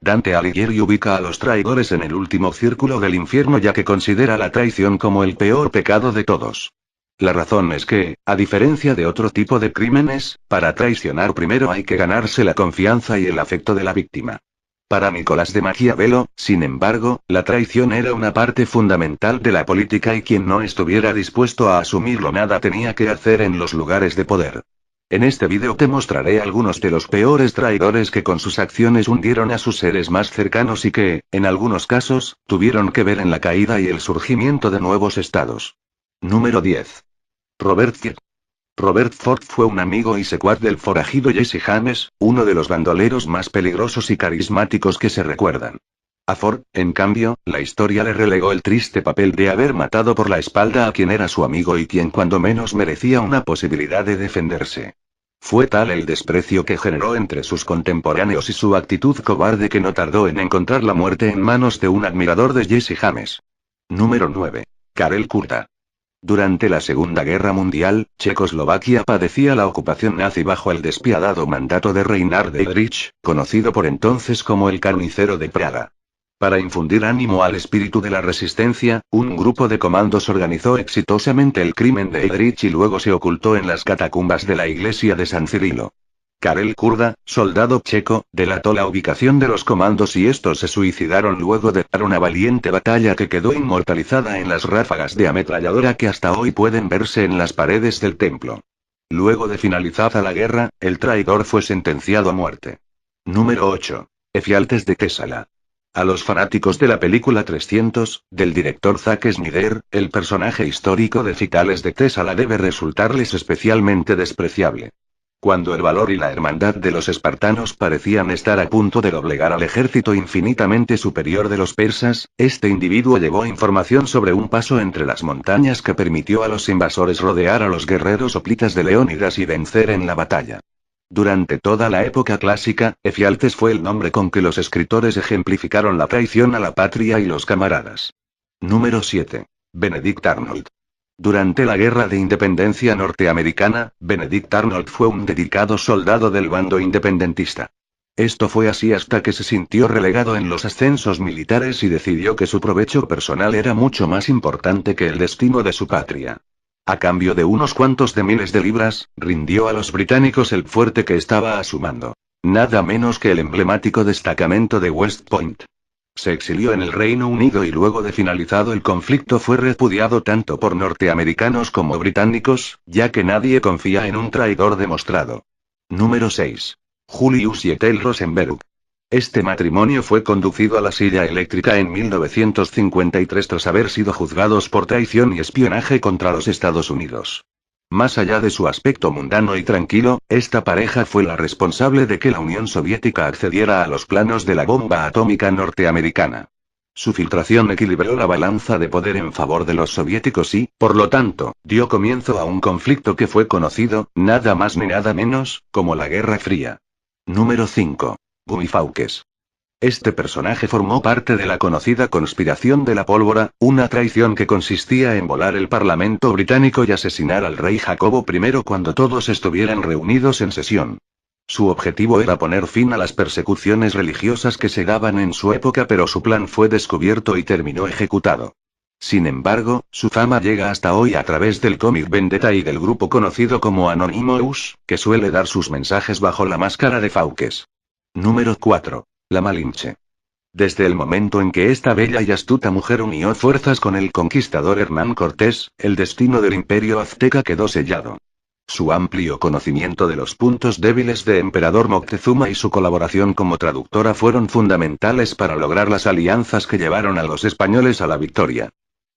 Dante Alighieri ubica a los traidores en el último círculo del infierno ya que considera la traición como el peor pecado de todos. La razón es que, a diferencia de otro tipo de crímenes, para traicionar primero hay que ganarse la confianza y el afecto de la víctima. Para Nicolás de Maquiavelo, sin embargo, la traición era una parte fundamental de la política y quien no estuviera dispuesto a asumirlo nada tenía que hacer en los lugares de poder. En este vídeo te mostraré algunos de los peores traidores que con sus acciones hundieron a sus seres más cercanos y que, en algunos casos, tuvieron que ver en la caída y el surgimiento de nuevos estados. Número 10. Robert Ford. Robert Ford fue un amigo y secuaz del forajido Jesse James, uno de los bandoleros más peligrosos y carismáticos que se recuerdan. A Ford, en cambio, la historia le relegó el triste papel de haber matado por la espalda a quien era su amigo y quien cuando menos merecía una posibilidad de defenderse. Fue tal el desprecio que generó entre sus contemporáneos y su actitud cobarde que no tardó en encontrar la muerte en manos de un admirador de Jesse James. Número 9. Karel Kurta. Durante la Segunda Guerra Mundial, Checoslovaquia padecía la ocupación nazi bajo el despiadado mandato de Reinhard Heydrich, conocido por entonces como el Carnicero de Praga. Para infundir ánimo al espíritu de la resistencia, un grupo de comandos organizó exitosamente el crimen de Heydrich y luego se ocultó en las catacumbas de la iglesia de San Cirilo. Karel Kurda, soldado checo, delató la ubicación de los comandos y estos se suicidaron luego de dar una valiente batalla que quedó inmortalizada en las ráfagas de ametralladora que hasta hoy pueden verse en las paredes del templo. Luego de finalizada la guerra, el traidor fue sentenciado a muerte. Número 8. Efialtes de Tésala. A los fanáticos de la película 300, del director Zack Snyder, el personaje histórico de Efialtes de Tésala debe resultarles especialmente despreciable. Cuando el valor y la hermandad de los espartanos parecían estar a punto de doblegar al ejército infinitamente superior de los persas, este individuo llevó información sobre un paso entre las montañas que permitió a los invasores rodear a los guerreros hoplitas de Leónidas y vencer en la batalla. Durante toda la época clásica, Efialtes fue el nombre con que los escritores ejemplificaron la traición a la patria y los camaradas. Número 7. Benedict Arnold. Durante la Guerra de Independencia norteamericana, Benedict Arnold fue un dedicado soldado del bando independentista. Esto fue así hasta que se sintió relegado en los ascensos militares y decidió que su provecho personal era mucho más importante que el destino de su patria. A cambio de unos cuantos de miles de libras, rindió a los británicos el fuerte que estaba a su mando. Nada menos que el emblemático destacamento de West Point. Se exilió en el Reino Unido y luego de finalizado el conflicto fue repudiado tanto por norteamericanos como británicos, ya que nadie confía en un traidor demostrado. Número 6. Julius y Ethel Rosenberg. Este matrimonio fue conducido a la silla eléctrica en 1953 tras haber sido juzgados por traición y espionaje contra los Estados Unidos. Más allá de su aspecto mundano y tranquilo, esta pareja fue la responsable de que la Unión Soviética accediera a los planos de la bomba atómica norteamericana. Su filtración equilibró la balanza de poder en favor de los soviéticos y, por lo tanto, dio comienzo a un conflicto que fue conocido, nada más ni nada menos, como la Guerra Fría. Número 5. Guy Fawkes. Este personaje formó parte de la conocida conspiración de la pólvora, una traición que consistía en volar el Parlamento británico y asesinar al rey Jacobo I cuando todos estuvieran reunidos en sesión. Su objetivo era poner fin a las persecuciones religiosas que se daban en su época, pero su plan fue descubierto y terminó ejecutado. Sin embargo, su fama llega hasta hoy a través del cómic Vendetta y del grupo conocido como Anonymous, que suele dar sus mensajes bajo la máscara de Fawkes. Número 4. La Malinche. Desde el momento en que esta bella y astuta mujer unió fuerzas con el conquistador Hernán Cortés, el destino del imperio azteca quedó sellado. Su amplio conocimiento de los puntos débiles de Emperador Moctezuma y su colaboración como traductora fueron fundamentales para lograr las alianzas que llevaron a los españoles a la victoria.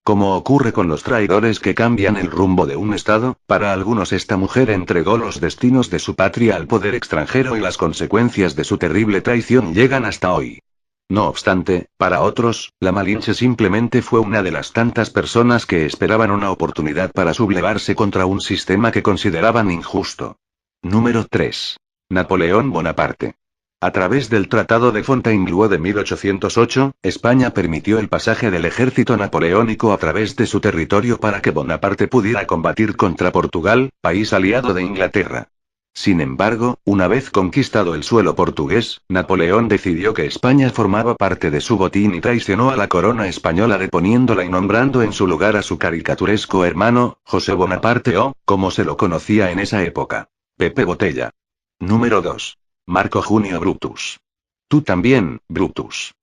Como ocurre con los traidores que cambian el rumbo de un estado, para algunos esta mujer entregó los destinos de su patria al poder extranjero y las consecuencias de su terrible traición llegan hasta hoy. No obstante, para otros, la Malinche simplemente fue una de las tantas personas que esperaban una oportunidad para sublevarse contra un sistema que consideraban injusto. Número 3. Napoleón Bonaparte. A través del Tratado de Fontainebleau de 1808, España permitió el pasaje del ejército napoleónico a través de su territorio para que Bonaparte pudiera combatir contra Portugal, país aliado de Inglaterra. Sin embargo, una vez conquistado el suelo portugués, Napoleón decidió que España formaba parte de su botín y traicionó a la corona española deponiéndola y nombrando en su lugar a su caricaturesco hermano, José Bonaparte o, como se lo conocía en esa época, Pepe Botella. Número 2. Marco Junio Brutus. Tú también, Brutus.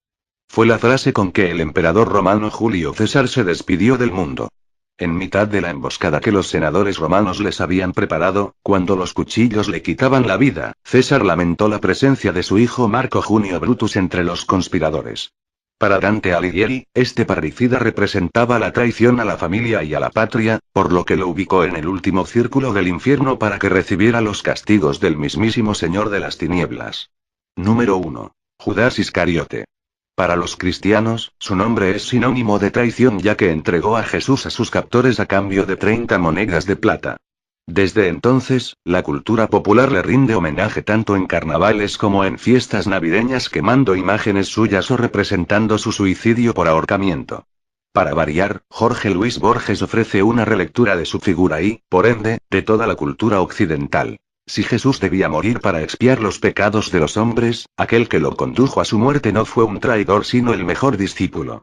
Fue la frase con que el emperador romano Julio César se despidió del mundo. En mitad de la emboscada que los senadores romanos les habían preparado, cuando los cuchillos le quitaban la vida, César lamentó la presencia de su hijo Marco Junio Brutus entre los conspiradores. Para Dante Alighieri, este parricida representaba la traición a la familia y a la patria, por lo que lo ubicó en el último círculo del infierno para que recibiera los castigos del mismísimo Señor de las Tinieblas. Número 1. Judas Iscariote. Para los cristianos, su nombre es sinónimo de traición ya que entregó a Jesús a sus captores a cambio de 30 monedas de plata. Desde entonces, la cultura popular le rinde homenaje tanto en carnavales como en fiestas navideñas quemando imágenes suyas o representando su suicidio por ahorcamiento. Para variar, Jorge Luis Borges ofrece una relectura de su figura y, por ende, de toda la cultura occidental. Si Jesús debía morir para expiar los pecados de los hombres, aquel que lo condujo a su muerte no fue un traidor sino el mejor discípulo.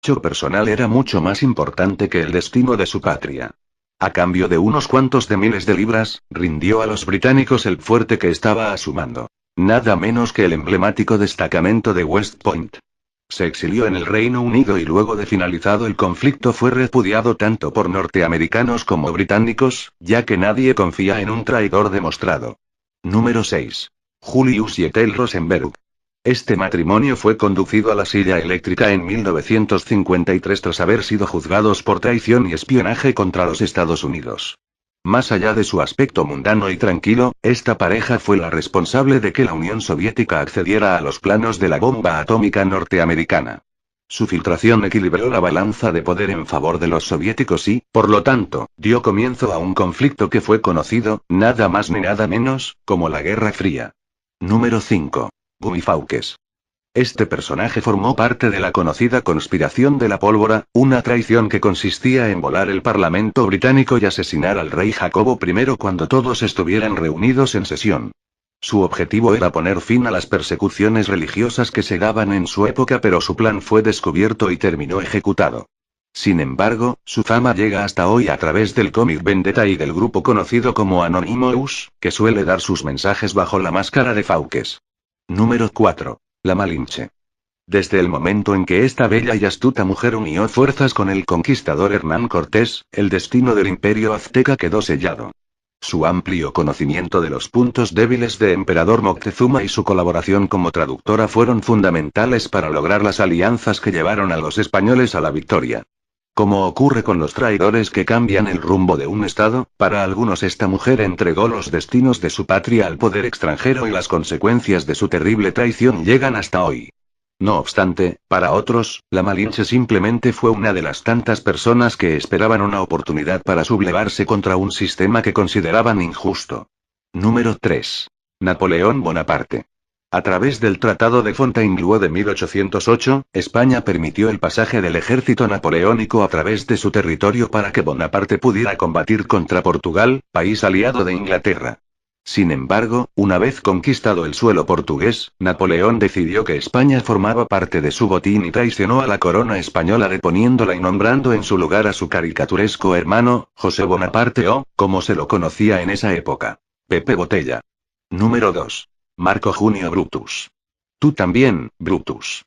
Su personal era mucho más importante que el destino de su patria. A cambio de unos cuantos de miles de libras, rindió a los británicos el fuerte que estaba a su mando. Nada menos que el emblemático destacamento de West Point. Se exilió en el Reino Unido y luego de finalizado el conflicto fue repudiado tanto por norteamericanos como británicos, ya que nadie confía en un traidor demostrado. Número 6. Julius y Ethel Rosenberg. Este matrimonio fue conducido a la silla eléctrica en 1953 tras haber sido juzgados por traición y espionaje contra los Estados Unidos. Más allá de su aspecto mundano y tranquilo, esta pareja fue la responsable de que la Unión Soviética accediera a los planos de la bomba atómica norteamericana. Su filtración equilibró la balanza de poder en favor de los soviéticos y, por lo tanto, dio comienzo a un conflicto que fue conocido, nada más ni nada menos, como la Guerra Fría. Número 5. Guy Fawkes. Este personaje formó parte de la conocida conspiración de la pólvora, una traición que consistía en volar el Parlamento británico y asesinar al rey Jacobo I cuando todos estuvieran reunidos en sesión. Su objetivo era poner fin a las persecuciones religiosas que se daban en su época, pero su plan fue descubierto y terminó ejecutado. Sin embargo, su fama llega hasta hoy a través del cómic Vendetta y del grupo conocido como Anonymous, que suele dar sus mensajes bajo la máscara de Fawkes. Número 4. La Malinche. Desde el momento en que esta bella y astuta mujer unió fuerzas con el conquistador Hernán Cortés, el destino del imperio azteca quedó sellado. Su amplio conocimiento de los puntos débiles de Emperador Moctezuma y su colaboración como traductora fueron fundamentales para lograr las alianzas que llevaron a los españoles a la victoria. Como ocurre con los traidores que cambian el rumbo de un estado, para algunos esta mujer entregó los destinos de su patria al poder extranjero y las consecuencias de su terrible traición llegan hasta hoy. No obstante, para otros, la Malinche simplemente fue una de las tantas personas que esperaban una oportunidad para sublevarse contra un sistema que consideraban injusto. Número 3. Napoleón Bonaparte. A través del Tratado de Fontainebleau de 1808, España permitió el pasaje del ejército napoleónico a través de su territorio para que Bonaparte pudiera combatir contra Portugal, país aliado de Inglaterra. Sin embargo, una vez conquistado el suelo portugués, Napoleón decidió que España formaba parte de su botín y traicionó a la corona española deponiéndola y nombrando en su lugar a su caricaturesco hermano, José Bonaparte o, como se lo conocía en esa época, Pepe Botella. Número 2. Marco Junio Brutus. Tú también, Brutus.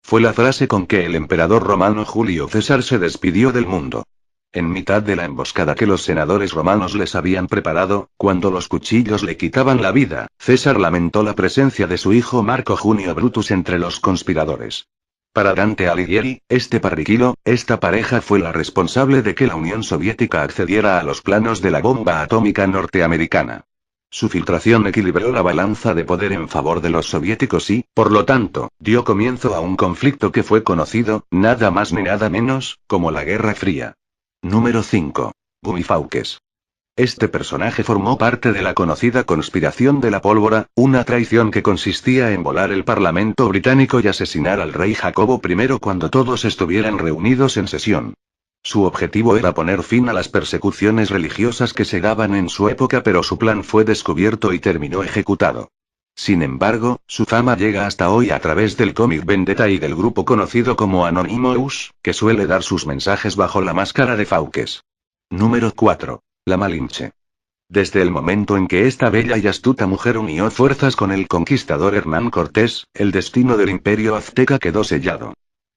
Fue la frase con que el emperador romano Julio César se despidió del mundo. En mitad de la emboscada que los senadores romanos les habían preparado, cuando los cuchillos le quitaban la vida, César lamentó la presencia de su hijo Marco Junio Brutus entre los conspiradores. Para Dante Alighieri, este parriquilo, esta pareja fue la responsable de que la Unión Soviética accediera a los planos de la bomba atómica norteamericana. Su filtración equilibró la balanza de poder en favor de los soviéticos y, por lo tanto, dio comienzo a un conflicto que fue conocido, nada más ni nada menos, como la Guerra Fría. Número 5. Guy Fawkes. Este personaje formó parte de la conocida conspiración de la pólvora, una traición que consistía en volar el Parlamento británico y asesinar al rey Jacobo I cuando todos estuvieran reunidos en sesión. Su objetivo era poner fin a las persecuciones religiosas que se daban en su época, pero su plan fue descubierto y terminó ejecutado. Sin embargo, su fama llega hasta hoy a través del cómic Vendetta y del grupo conocido como Anonymous, que suele dar sus mensajes bajo la máscara de Fawkes. Número 4. La Malinche. Desde el momento en que esta bella y astuta mujer unió fuerzas con el conquistador Hernán Cortés, el destino del imperio azteca quedó sellado.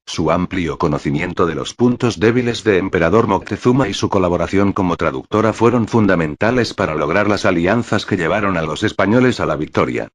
Su amplio conocimiento de los puntos débiles de Emperador Moctezuma y su colaboración como traductora fueron fundamentales para lograr las alianzas que llevaron a los españoles a la victoria.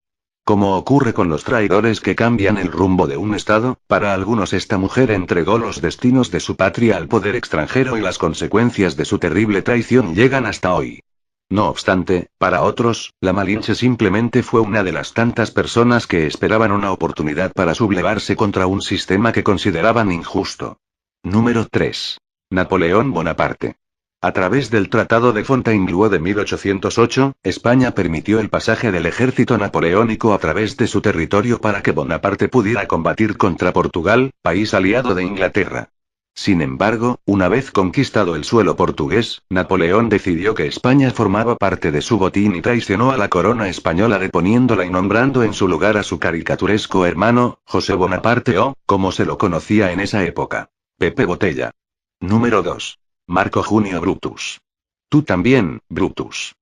Como ocurre con los traidores que cambian el rumbo de un estado, para algunos esta mujer entregó los destinos de su patria al poder extranjero y las consecuencias de su terrible traición llegan hasta hoy. No obstante, para otros, la Malinche simplemente fue una de las tantas personas que esperaban una oportunidad para sublevarse contra un sistema que consideraban injusto. Número 3. Napoleón Bonaparte. A través del Tratado de Fontainebleau de 1808, España permitió el pasaje del ejército napoleónico a través de su territorio para que Bonaparte pudiera combatir contra Portugal, país aliado de Inglaterra. Sin embargo, una vez conquistado el suelo portugués, Napoleón decidió que España formaba parte de su botín y traicionó a la corona española deponiéndola y nombrando en su lugar a su caricaturesco hermano, José Bonaparte o, como se lo conocía en esa época, Pepe Botella. Número 2. Marco Junio Brutus. Tú también, Brutus.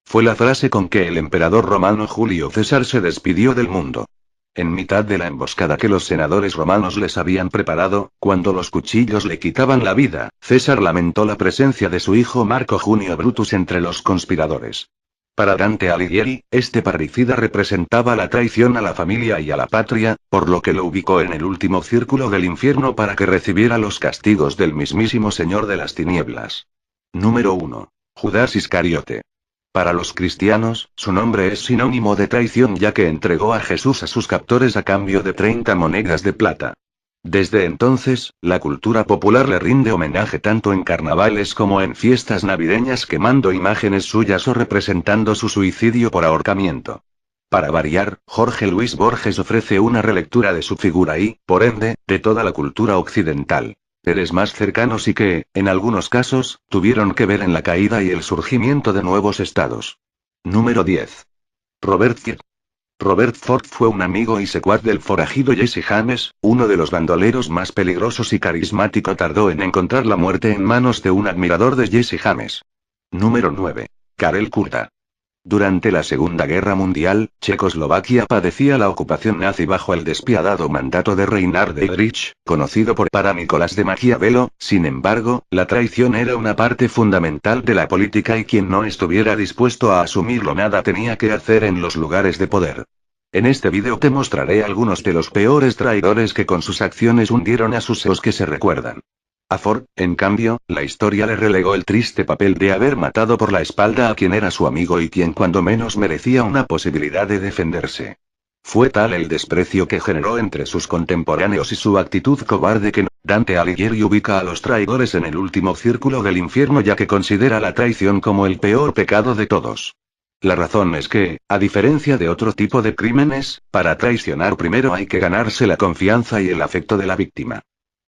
Fue la frase con que el emperador romano Julio César se despidió del mundo. En mitad de la emboscada que los senadores romanos les habían preparado, cuando los cuchillos le quitaban la vida, César lamentó la presencia de su hijo Marco Junio Brutus entre los conspiradores. Para Dante Alighieri, este parricida representaba la traición a la familia y a la patria, por lo que lo ubicó en el último círculo del infierno para que recibiera los castigos del mismísimo Señor de las Tinieblas. Número 1. Judas Iscariote. Para los cristianos, su nombre es sinónimo de traición ya que entregó a Jesús a sus captores a cambio de 30 monedas de plata. Desde entonces, la cultura popular le rinde homenaje tanto en carnavales como en fiestas navideñas quemando imágenes suyas o representando su suicidio por ahorcamiento. Para variar, Jorge Luis Borges ofrece una relectura de su figura y, por ende, de toda la cultura occidental. Seres más cercanos y que, en algunos casos, tuvieron que ver en la caída y el surgimiento de nuevos estados. Número 10. Robert Ford. Robert Ford fue un amigo y secuaz del forajido Jesse James, uno de los bandoleros más peligrosos y carismático. Tardó en encontrar la muerte en manos de un admirador de Jesse James. Número 9. Karel Kurta. Durante la Segunda Guerra Mundial, Checoslovaquia padecía la ocupación nazi bajo el despiadado mandato de Reinhard Heydrich, conocido para Nicolás de Maquiavelo. Sin embargo, la traición era una parte fundamental de la política y quien no estuviera dispuesto a asumirlo nada tenía que hacer en los lugares de poder. En este vídeo te mostraré algunos de los peores traidores que con sus acciones hundieron a sus héroes que se recuerdan. A Ford, en cambio, la historia le relegó el triste papel de haber matado por la espalda a quien era su amigo y quien cuando menos merecía una posibilidad de defenderse. Fue tal el desprecio que generó entre sus contemporáneos y su actitud cobarde que Dante Alighieri ubica a los traidores en el último círculo del infierno ya que considera la traición como el peor pecado de todos. La razón es que, a diferencia de otro tipo de crímenes, para traicionar primero hay que ganarse la confianza y el afecto de la víctima.